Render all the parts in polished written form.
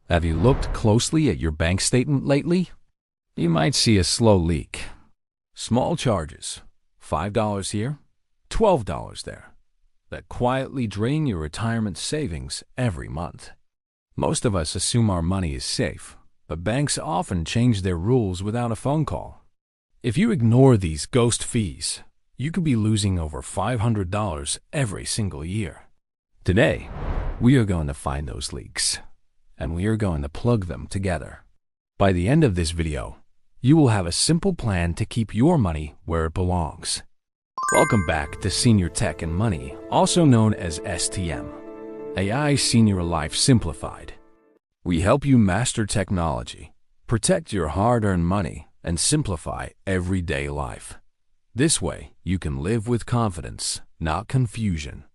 Have you looked closely at your bank statement lately? You might see a slow leak. Small charges, $5 here, $12 there, that quietly drain your retirement savings every month. Most of us assume our money is safe, but banks often change their rules without a phone call. If you ignore these ghost fees, you could be losing over $500 every single year. Today, we are going to find those leaks, and we are going to plug them together. By the end of this video, you will have a simple plan to keep your money where it belongs. Welcome back to Senior Tech and Money, also known as STM, AI Senior Life Simplified. We help you master technology, protect your hard-earned money, and simplify everyday life. This way, you can live with confidence, not confusion.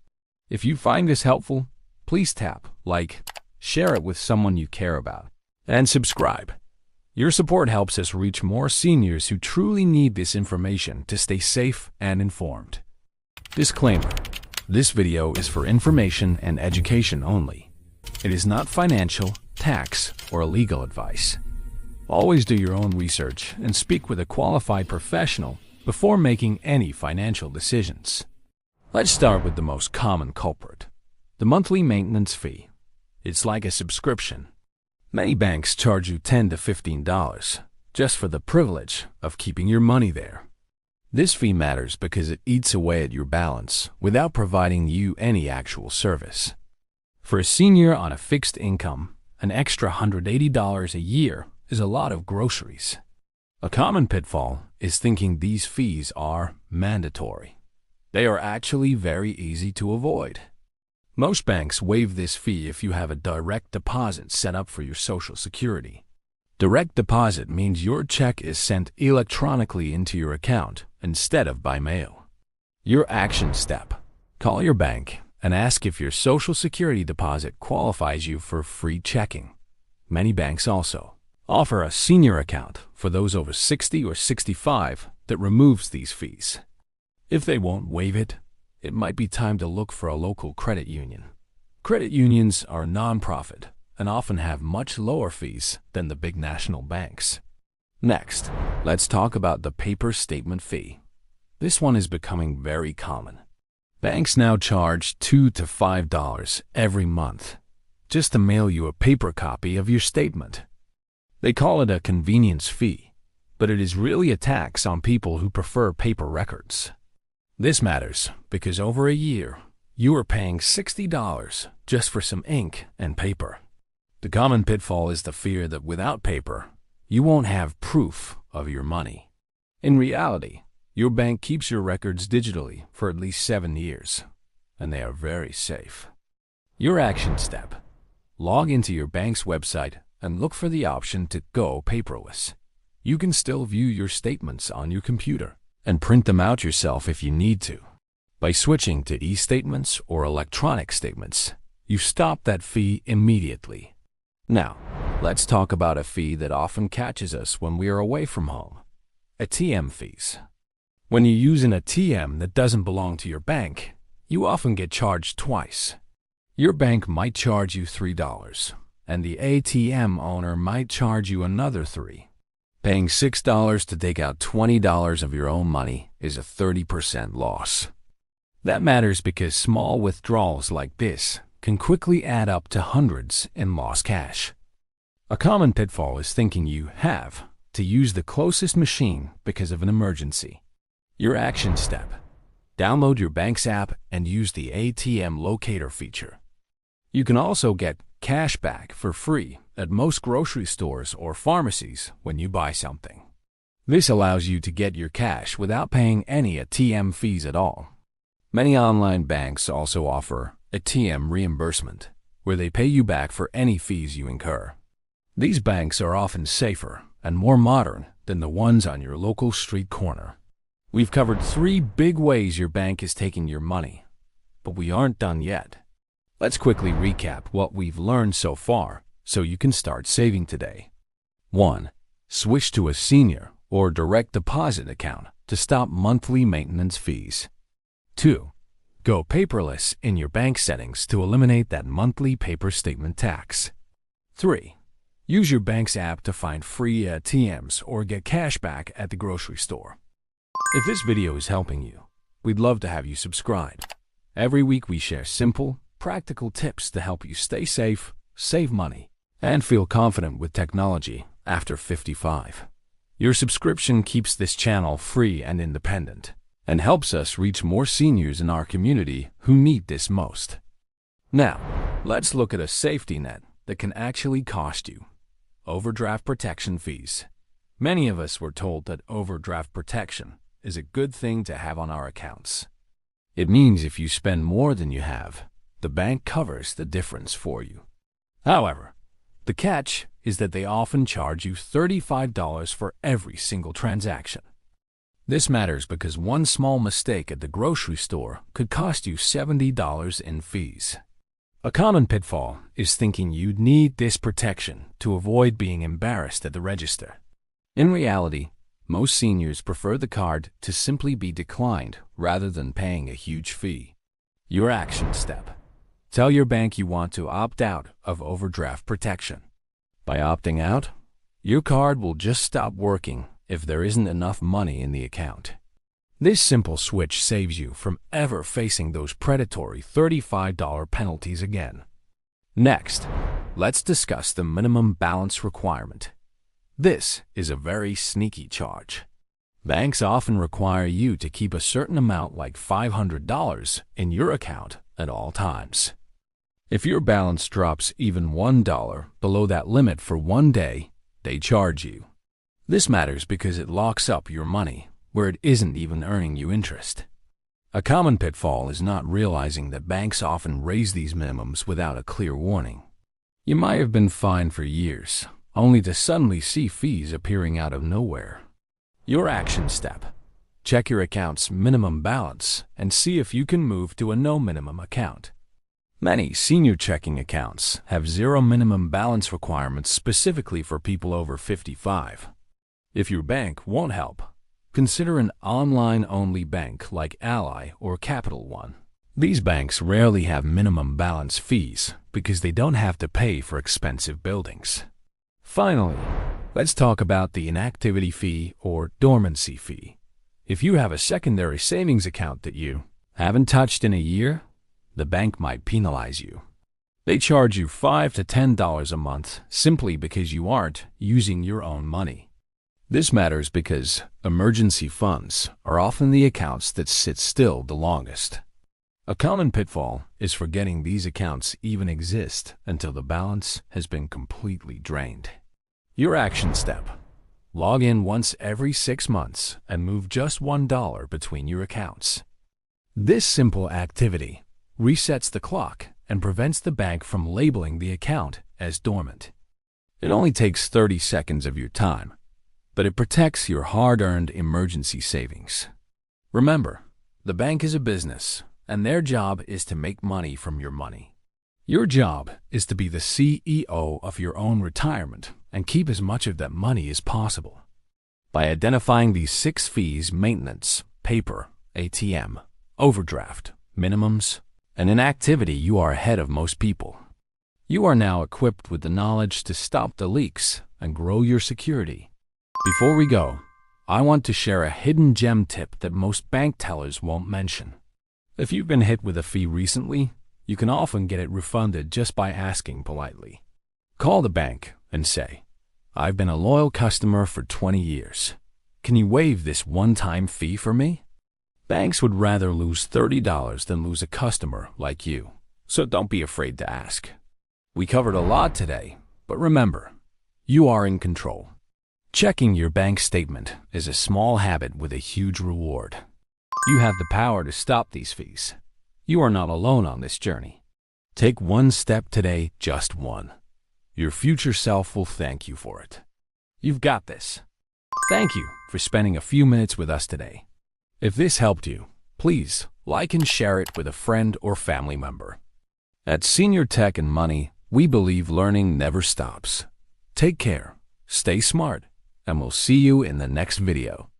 If you find this helpful, please tap like, share it with someone you care about, and subscribe. Your support helps us reach more seniors who truly need this information to stay safe and informed. Disclaimer: this video is for information and education only. It is not financial, tax, or legal advice. Always do your own research and speak with a qualified professional before making any financial decisions. Let's start with the most common culprit, the monthly maintenance fee. It's like a subscription. Many banks charge you $10 to $15 just for the privilege of keeping your money there. This fee matters because it eats away at your balance without providing you any actual service. For a senior on a fixed income, an extra $180 a year is a lot of groceries. A common pitfall is thinking these fees are mandatory. They are actually very easy to avoid. Most banks waive this fee if you have a direct deposit set up for your Social Security. Direct deposit means your check is sent electronically into your account instead of by mail. Your action step: call your bank and ask if your Social Security deposit qualifies you for free checking. Many banks also offer a senior account for those over 60 or 65 that removes these fees. If they won't waive it, it might be time to look for a local credit union. Credit unions are non-profit and often have much lower fees than the big national banks. Next, let's talk about the paper statement fee. This one is becoming very common. Banks now charge $2 to $5 every month just to mail you a paper copy of your statement. They call it a convenience fee, but it is really a tax on people who prefer paper records. This matters because over a year, you are paying $60 just for some ink and paper. The common pitfall is the fear that without paper, you won't have proof of your money. In reality, your bank keeps your records digitally for at least 7 years, and they are very safe. Your action step: log into your bank's website and look for the option to go paperless. You can still view your statements on your computer and print them out yourself if you need to. By switching to e-statements or electronic statements, you stop that fee immediately. Now, let's talk about a fee that often catches us when we are away from home: ATM fees. When you use an ATM that doesn't belong to your bank, you often get charged twice. Your bank might charge you $3, and the ATM owner might charge you another $3. Paying $6 to take out $20 of your own money is a 30% loss. That matters because small withdrawals like this can quickly add up to hundreds in lost cash. A common pitfall is thinking you have to use the closest machine because of an emergency. Your action step: download your bank's app and use the ATM locator feature. You can also get cash back for free at most grocery stores or pharmacies when you buy something. This allows you to get your cash without paying any ATM fees at all. Many online banks also offer ATM reimbursement, where they pay you back for any fees you incur. These banks are often safer and more modern than the ones on your local street corner. We've covered 3 big ways your bank is taking your money, but we aren't done yet. Let's quickly recap what we've learned so far so you can start saving today. 1. Switch to a senior or direct deposit account to stop monthly maintenance fees. 2. Go paperless in your bank settings to eliminate that monthly paper statement tax. 3. Use your bank's app to find free ATMs or get cash back at the grocery store. If this video is helping you, we'd love to have you subscribe. Every week we share simple, practical tips to help you stay safe, save money, and feel confident with technology after 55. Your subscription keeps this channel free and independent, and helps us reach more seniors in our community who need this most. Now, let's look at a safety net that can actually cost you. Overdraft protection fees. Many of us were told that overdraft protection is a good thing to have on our accounts. It means if you spend more than you have, the bank covers the difference for you. However, the catch is that they often charge you $35 for every single transaction. This matters because one small mistake at the grocery store could cost you $70 in fees. A common pitfall is thinking you'd need this protection to avoid being embarrassed at the register. In reality, most seniors prefer the card to simply be declined rather than paying a huge fee. Your action step. Tell your bank you want to opt out of overdraft protection. By opting out, your card will just stop working if there isn't enough money in the account. This simple switch saves you from ever facing those predatory $35 penalties again. Next, let's discuss the minimum balance requirement. This is a very sneaky charge. Banks often require you to keep a certain amount like $500 in your account at all times. If your balance drops even $1 below that limit for one day, they charge you. This matters because it locks up your money where it isn't even earning you interest. A common pitfall is not realizing that banks often raise these minimums without a clear warning. You might have been fined for years, only to suddenly see fees appearing out of nowhere. Your action step. Check your account's minimum balance and see if you can move to a no minimum account. Many senior checking accounts have zero minimum balance requirements specifically for people over 55. If your bank won't help, consider an online-only bank like Ally or Capital One. These banks rarely have minimum balance fees because they don't have to pay for expensive buildings. Finally, let's talk about the inactivity fee or dormancy fee. If you have a secondary savings account that you haven't touched in a year, the bank might penalize you. They charge you $5 to $10 a month simply because you aren't using your own money. This matters because emergency funds are often the accounts that sit still the longest. A common pitfall is forgetting these accounts even exist until the balance has been completely drained. Your action step. Log in once every 6 months and move just $1 between your accounts. This simple activity resets the clock and prevents the bank from labeling the account as dormant. It only takes 30 seconds of your time, but it protects your hard-earned emergency savings. Remember, the bank is a business, and their job is to make money from your money. Your job is to be the CEO of your own retirement and keep as much of that money as possible. By identifying these 6 fees: maintenance, paper, ATM, overdraft, minimums, and inactivity, you are ahead of most people. You are now equipped with the knowledge to stop the leaks and grow your security. Before we go, I want to share a hidden gem tip that most bank tellers won't mention. If you've been hit with a fee recently, you can often get it refunded just by asking politely. Call the bank and say, "I've been a loyal customer for 20 years. Can you waive this one-time fee for me?" Banks would rather lose $30 than lose a customer like you, so don't be afraid to ask. We covered a lot today, but remember, you are in control. Checking your bank statement is a small habit with a huge reward. You have the power to stop these fees. You are not alone on this journey. Take one step today, just one. Your future self will thank you for it. You've got this. Thank you for spending a few minutes with us today. If this helped you, please like and share it with a friend or family member. At Senior Tech and Money, we believe learning never stops. Take care, stay smart, and we'll see you in the next video.